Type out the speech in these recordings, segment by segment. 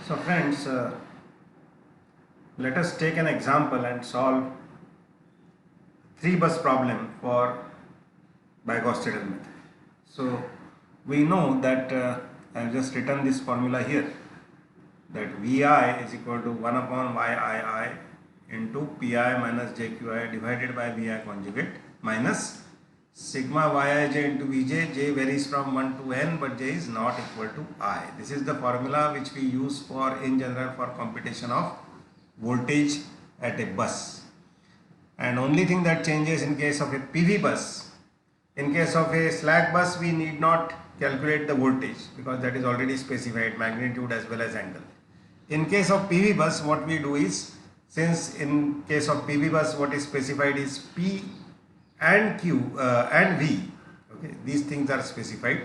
So friends, let us take an example and solve 3-bus problem for by Gauss-Seidel method. So we know that I have just written this formula here, that Vi is equal to 1 upon Yii into Pi minus Jqi divided by Vi conjugate minus sigma Yij into Vj. J varies from 1 to n, but J is not equal to I. This is the formula which we use for in general for computation of voltage at a bus. And only thing that changes in case of a PV bus, in case of a slack bus we need not calculate the voltage because that is already specified, magnitude as well as angle. In case of PV bus, what we do is, since in case of PV bus what is specified is P and Q and V, okay, these things are specified.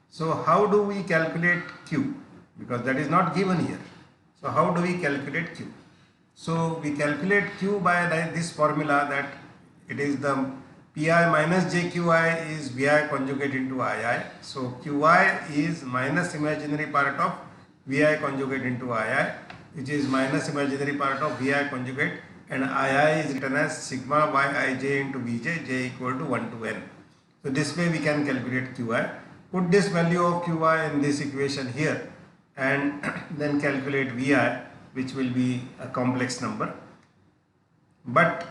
So how do we calculate Q? Because that is not given here. So how do we calculate Q? So we calculate Q by this formula, that it is the Pi minus Jqi is Vi conjugate into Ii. So Qi is minus imaginary part of Vi conjugate into Ii, which is minus imaginary part of Vi conjugate, and Ii is written as sigma Yij into Vj, j equal to 1 to n. So this way we can calculate Qi. Put this value of Qi in this equation here and then calculate Vi, which will be a complex number. But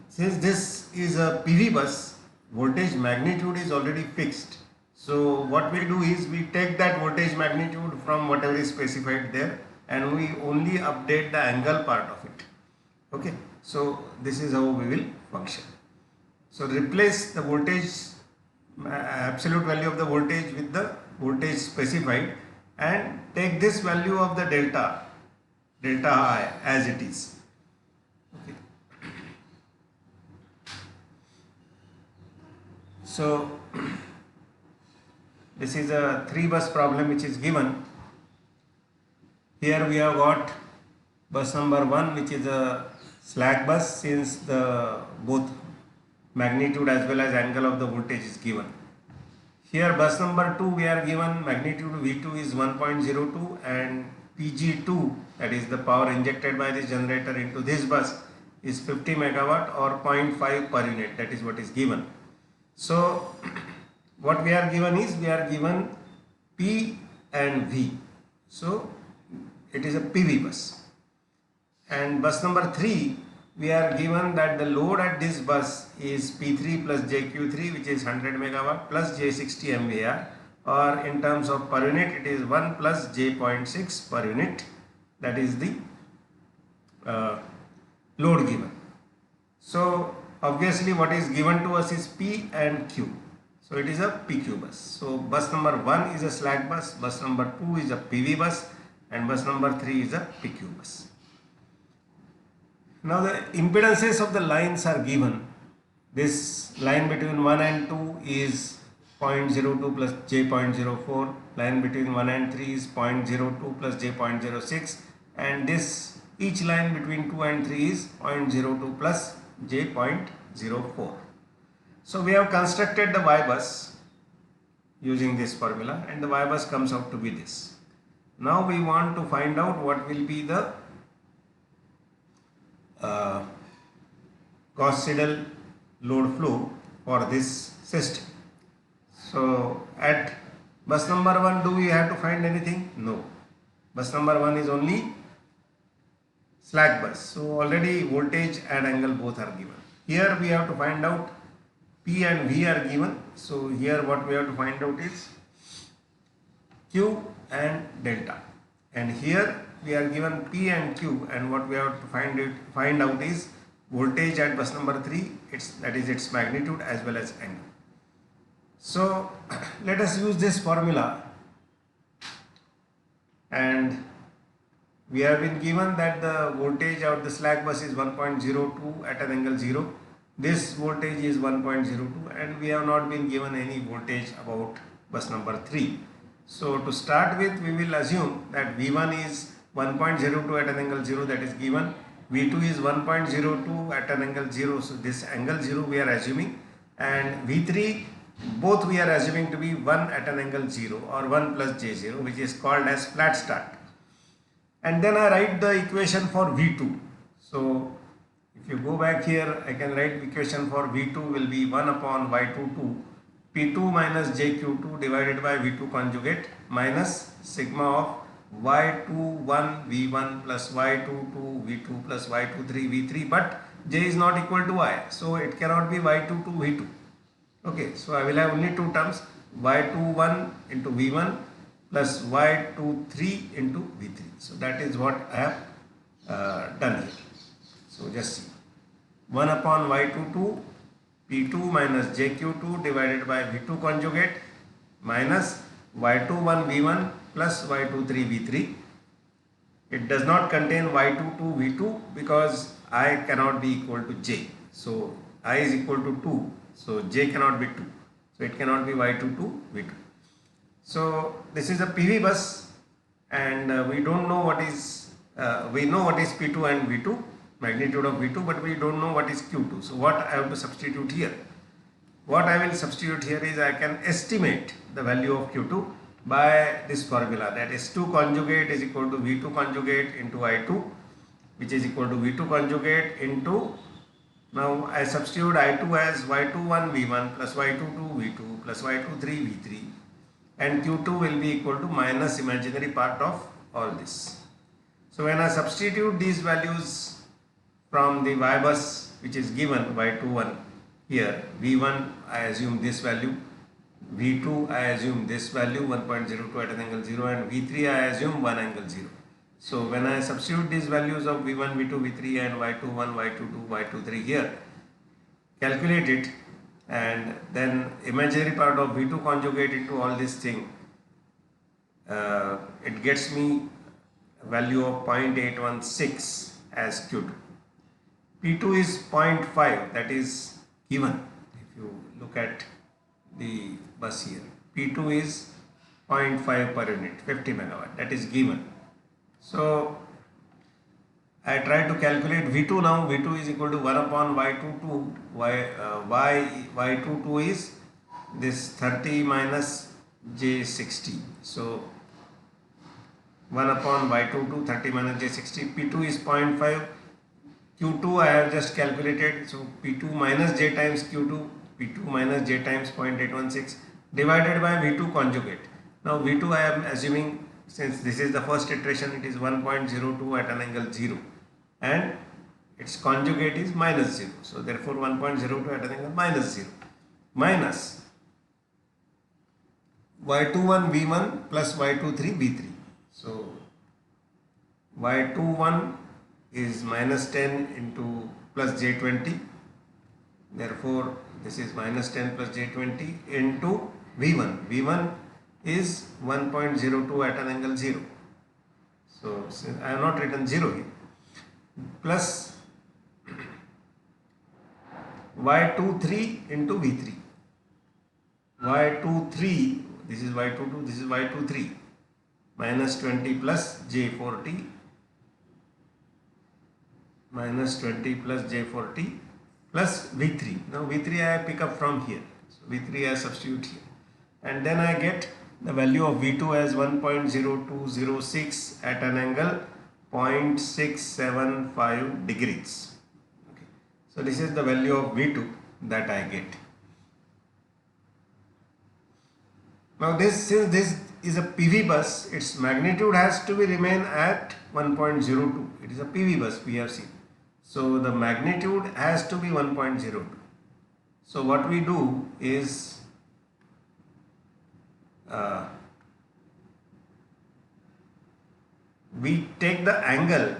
since this is a PV bus, voltage magnitude is already fixed. So what we do is we take that voltage magnitude from whatever is specified there and we only update the angle part of it. Okay, so this is how we will function. So replace the voltage, absolute value of the voltage with the voltage specified, and take this value of the delta I as it is. Okay. So this is a 3-bus problem which is given. Here we have got bus number 1, which is a slack bus, since the both magnitude as well as angle of the voltage is given. Here bus number 2 we are given magnitude V2 is 1.02 and Pg2, that is the power injected by this generator into this bus, is 50 megawatt or 0.5 per unit. That is what is given. So what we are given is, we are given P and V. So it is a PV bus. And bus number 3 we are given that the load at this bus is P3 plus JQ3, which is 100 megawatt plus J60 MVAR, or in terms of per unit it is 1 plus J0.6 per unit. That is the load given. So obviously what is given to us is P and Q. So it is a PQ bus. So bus number 1 is a slack bus, bus number 2 is a PV bus, and bus number 3 is a PQ bus. Now the impedances of the lines are given. This line between 1 and 2 is 0.02 plus J0.04, line between 1 and 3 is 0.02 plus J0.06, and this each line between 2 and 3 is 0.02 plus J0.04. So we have constructed the Y bus using this formula, and the Y bus comes out to be this. Now we want to find out what will be the Gauss-Seidel load flow for this system. So at bus number 1, do we have to find anything? No. Bus number 1 is only slack bus. So already voltage and angle both are given. Here we have to find out P and V are given. So here what we have to find out is Q and delta. And here we are given P and Q, and what we have to find out is voltage at bus number 3, that is its magnitude as well as angle. So let us use this formula, and we have been given that the voltage of the slack bus is 1.02 at an angle 0. This voltage is 1.02, and we have not been given any voltage about bus number 3. So to start with, we will assume that V1 is 1.02 at an angle 0, that is given. V2 is 1.02 at an angle 0, so this angle 0 we are assuming, and V3 both we are assuming to be 1 at an angle 0 or 1 plus J0, which is called as flat start. and then I write the equation for V2. So if you go back here, I can write equation for V2 will be 1 upon Y22 P2 minus JQ2 divided by V2 conjugate minus sigma of Y21 V1 plus Y22 V2 plus Y23 V3, but J is not equal to I, so it cannot be Y22 V2. Okay, so I will have only two terms, Y21 into V1 plus Y23 into V3. So that is what I have done here. So just see, 1 upon Y22 P2 minus JQ2 divided by V2 conjugate minus Y21 V1 plus Y23 V3. It does not contain Y22 V2 because I cannot be equal to J. So I is equal to 2. So J cannot be 2. So it cannot be Y22 V2. So this is a PV bus, and we don't know what is, we know what is P2 and V2, magnitude of V2, but we don't know what is Q2. So what I have to substitute here? What I will substitute here is I can estimate the value of Q2 by this formula, that S2 conjugate is equal to V2 conjugate into I2, which is equal to V2 conjugate into, now I substitute I2 as Y21 V1 plus Y22 V2 plus Y23 V3, and Q2 will be equal to minus imaginary part of all this. So when I substitute these values from the Y bus which is given Y21 here, V1 I assume this value, V2 I assume this value 1.02 at an angle 0, and V3 I assume 1 angle 0. So when I substitute these values of V1, V2, V3 and Y21, Y22, Y23 here, calculate it, and then imaginary part of V2 conjugate into all this thing, it gets me a value of 0.816 as Q2. P2 is 0.5, that is given. If you look at the bus here, P2 is 0.5 per unit, 50 megawatt, that is given. So I try to calculate V2 now. V2 is equal to 1 upon Y22. Y22 is this 30 minus J60. So 1 upon Y22, 30 minus J60. P2 is 0.5. Q2 I have just calculated. So P2 minus J times Q2. P2 minus J times 0.816 divided by V2 conjugate. Now V2 I am assuming, since this is the first iteration, it is 1.02 at an angle 0, and its conjugate is minus 0. So therefore 1.02 at an angle minus 0 minus Y21 V1 plus Y23 V3. So Y21 is minus 10 into plus J20. Therefore this is minus 10 plus J20 into V1. V1 is 1.02 at an angle 0. So I have not written 0 here. Plus Y23 into V3. Y23, this is Y22, this is Y23. Minus 20 plus J40. Minus 20 plus J40 plus V3. Now V3 I pick up from here. So V3 I substitute here. And then I get the value of V2 as 1.0206 at an angle 0.675 degrees. Okay. So this is the value of V2 that I get. Now since this is a PV bus, its magnitude has to be remain at 1.02. It is a PV bus, we have seen. So the magnitude has to be 1.02. So what we do is we take the angle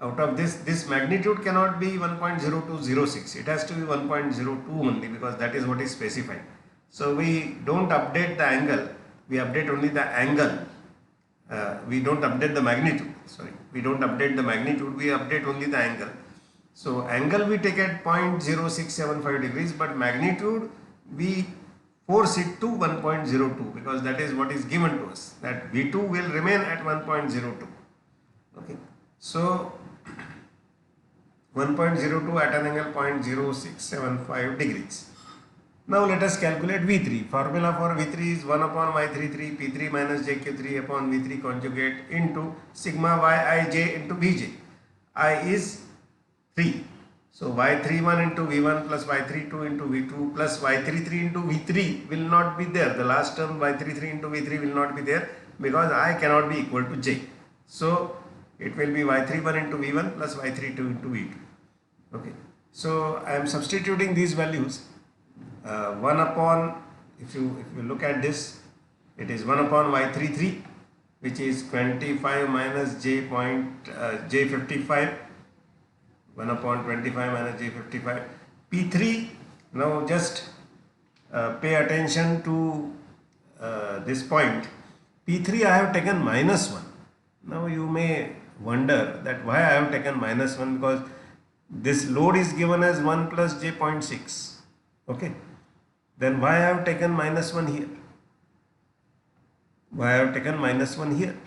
out of this magnitude cannot be 1.0206, it has to be 1.02 only, because that is what is specified. So we don't update the angle, we update only the angle, we don't update the magnitude, we don't update the magnitude, we update only the angle. So angle we take at 0.0675 degrees, but magnitude we force it to 1.02, because that is what is given to us, that V2 will remain at 1.02. Okay, so 1.02 at an angle 0.0675 degrees. Now let us calculate V3. Formula for V3 is 1 upon Y33 P3 minus JQ3 upon V3 conjugate into sigma Yij into Vj. I is 3. So Y31 into V1 plus Y32 into V2 plus Y33 into V3 will not be there. The last term Y33 into V3 will not be there because I cannot be equal to J. So it will be Y31 into V1 plus Y32 into V2. Okay. So I am substituting these values. 1 upon, if you look at this, it is 1 upon Y33, which is 25 minus J55, 1 upon 25 minus J55. P3, now just pay attention to this point. P3 I have taken minus 1. Now you may wonder that why I have taken minus 1, because this load is given as 1 plus J0.6. Okay. Then why I have taken minus 1 here? Why I have taken minus 1 here?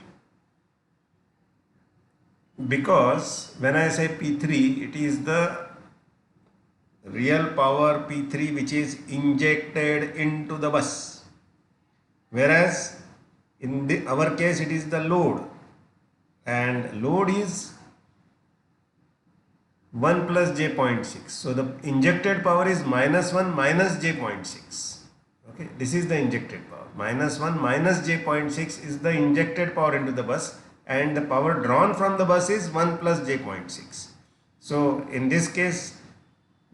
Because when I say P3, it is the real power P3 which is injected into the bus. Whereas in our case it is the load, and load is 1 plus J0.6. So the injected power is minus 1 minus J0.6. Okay, this is the injected power. Minus 1 minus J0.6 is the injected power into the bus, and the power drawn from the bus is 1 plus J0.6. So in this case,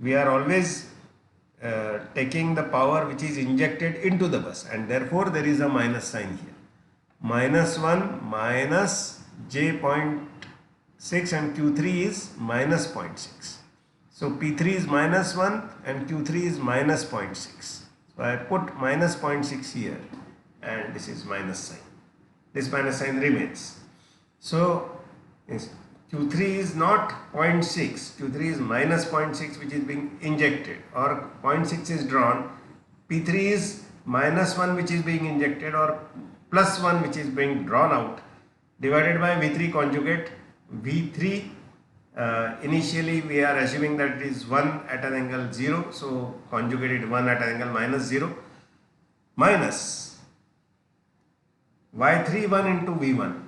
we are always taking the power which is injected into the bus, and therefore there is a minus sign here. Minus 1 minus J0.6 and Q3 is minus 0.6. So P3 is minus 1 and Q3 is minus 0.6. So I put minus 0.6 here, and this is minus sign. This minus sign remains. So Q3 is not 0.6, Q3 is minus 0.6 which is being injected, or 0.6 is drawn. P3 is minus 1 which is being injected, or plus 1 which is being drawn out, divided by V3 conjugate. V3 initially we are assuming that it is 1 at an angle 0, so conjugate it 1 at an angle minus 0, minus Y31 into V1.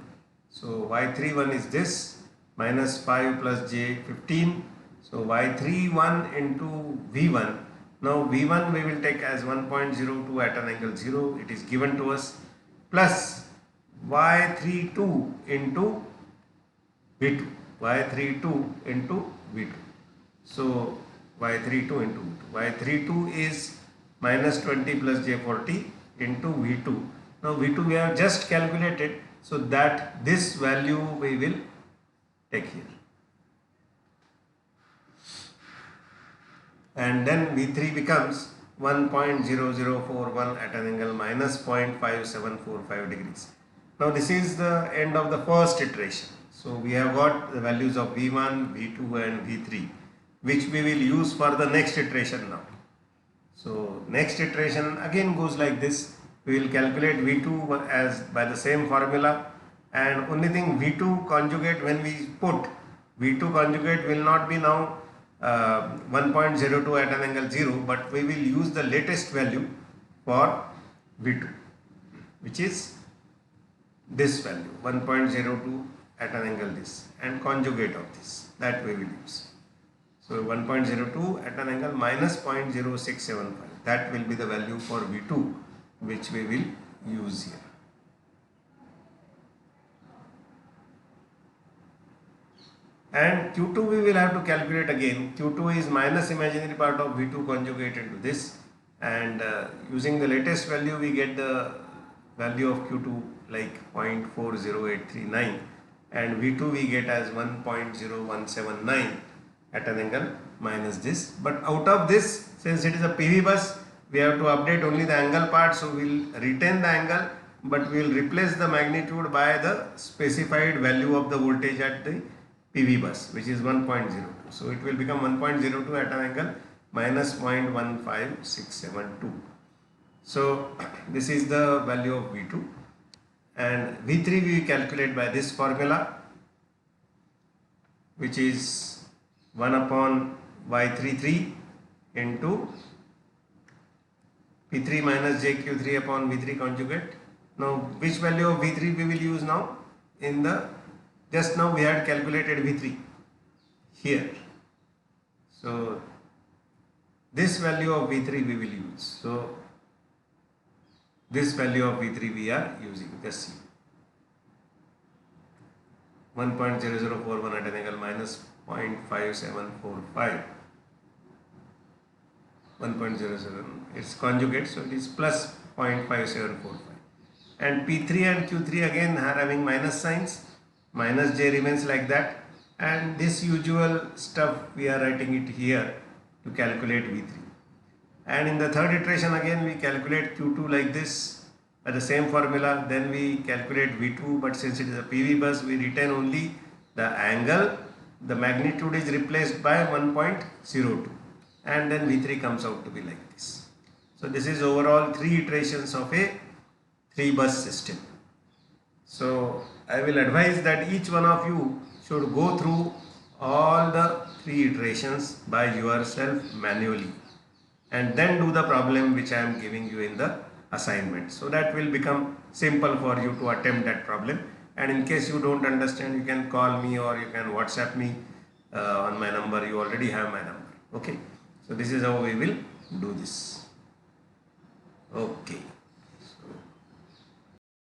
So Y31 is this, minus 5 plus J15. So Y31 into V1. Now V1 we will take as 1.02 at an angle 0. It is given to us, plus Y32 into V2. Y32 into V2. So Y32 into V2. Y32 is minus 20 plus J40 into V2. Now V2 we have just calculated, so that this value we will take here. And then V3 becomes 1.0041 at an angle minus 0.5745 degrees. Now this is the end of the first iteration. So we have got the values of V1, V2 and V3, which we will use for the next iteration now. So next iteration again goes like this. We will calculate V2 as by the same formula, and only thing, V2 conjugate, when we put V2 conjugate will not be now 1.02 at an angle 0, but we will use the latest value for V2, which is this value 1.02 at an angle this, and conjugate of this, that we will use. So 1.02 at an angle minus 0.0675, that will be the value for V2 which we will use here. And Q2 we will have to calculate again. Q2 is minus imaginary part of V2 conjugate into this, and using the latest value we get the value of Q2 like 0.40839, and V2 we get as 1.0179 at an angle minus this. But out of this, since it is a PV bus, we have to update only the angle part, so we will retain the angle, but we will replace the magnitude by the specified value of the voltage at the PV bus, which is 1.02. So it will become 1.02 at an angle minus 0.15672. So this is the value of V2, and V3 we calculate by this formula, which is 1 upon Y33 into P3 minus JQ3 upon V3 conjugate. Now which value of V3 we will use now? In the just now we had calculated V3 here. So this value of V3 we will use. So this value of V3 we are using. Just see. 1.0041 at an angle minus 0.5745. 1.07, it's conjugate, so it is plus 0.5745. And P3 and Q3 again are having minus signs. Minus J remains like that. And this usual stuff we are writing it here to calculate V3. And in the third iteration again we calculate Q2 like this by the same formula. Then we calculate V2, but since it is a PV bus we retain only the angle. The magnitude is replaced by 1.02 and then V3 comes out to be like this. So this is overall 3 iterations of a 3 bus system. So I will advise that each one of you should go through all the 3 iterations by yourself manually and then do the problem which I am giving you in the assignment. So that will become simple for you to attempt that problem. And in case you don't understand, you can call me or you can WhatsApp me on my number. You already have my number. Okay. So this is how we will do this. Okay.